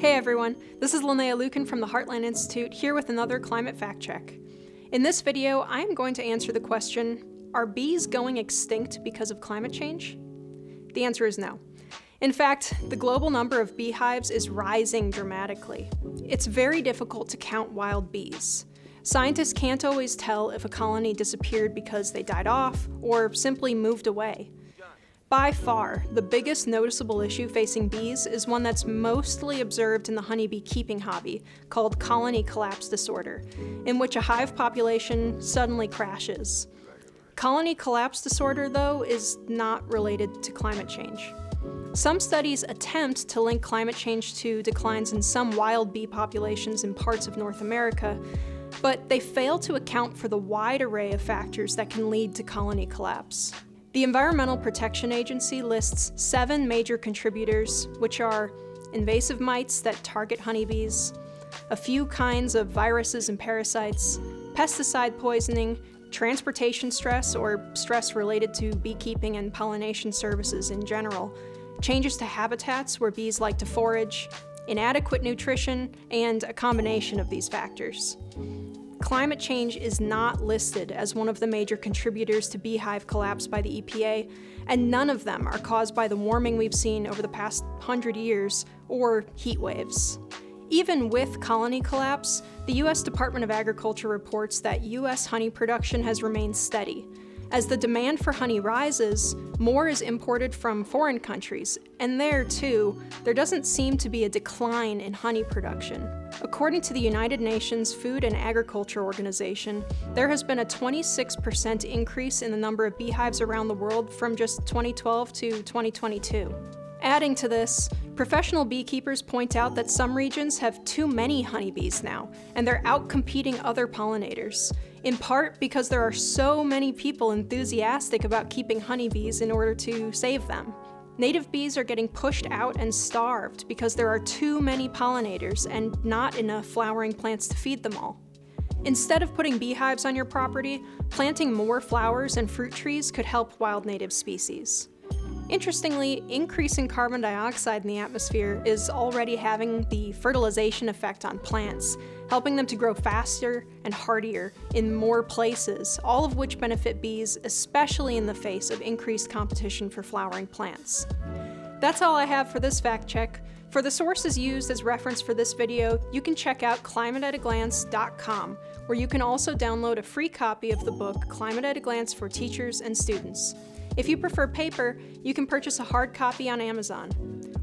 Hey everyone, this is Linnea Lueken from the Heartland Institute, here with another climate fact check. In this video, I am going to answer the question, are bees going extinct because of climate change? The answer is no. In fact, the global number of beehives is rising dramatically. It's very difficult to count wild bees. Scientists can't always tell if a colony disappeared because they died off or simply moved away. By far, the biggest noticeable issue facing bees is one that's mostly observed in the honeybee keeping hobby, called colony collapse disorder, in which a hive population suddenly crashes. Colony collapse disorder, though, is not related to climate change. Some studies attempt to link climate change to declines in some wild bee populations in parts of North America, but they fail to account for the wide array of factors that can lead to colony collapse. The Environmental Protection Agency lists 7 major contributors, which are invasive mites that target honeybees, a few kinds of viruses and parasites, pesticide poisoning, transportation stress or stress related to beekeeping and pollination services in general, changes to habitats where bees like to forage, inadequate nutrition, and a combination of these factors. Climate change is not listed as one of the major contributors to beehive collapse by the EPA, and none of them are caused by the warming we've seen over the past 100 years or heat waves. Even with colony collapse, the U.S. Department of Agriculture reports that U.S. honey production has remained steady. As the demand for honey rises, more is imported from foreign countries, and there, too, there doesn't seem to be a decline in honey production. According to the United Nations Food and Agriculture Organization, there has been a 26% increase in the number of beehives around the world from just 2012 to 2022. Adding to this, professional beekeepers point out that some regions have too many honeybees now, and they're outcompeting other pollinators, in part because there are so many people enthusiastic about keeping honeybees in order to save them. Native bees are getting pushed out and starved because there are too many pollinators and not enough flowering plants to feed them all. Instead of putting beehives on your property, planting more flowers and fruit trees could help wild native species. Interestingly, increasing carbon dioxide in the atmosphere is already having the fertilization effect on plants, helping them to grow faster and hardier in more places, all of which benefit bees, especially in the face of increased competition for flowering plants. That's all I have for this fact check. For the sources used as reference for this video, you can check out climateataglance.com, where you can also download a free copy of the book Climate at a Glance for teachers and students. If you prefer paper, you can purchase a hard copy on Amazon.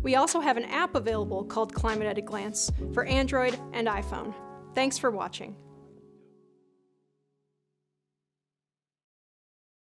We also have an app available called Climate at a Glance for Android and iPhone. Thanks for watching.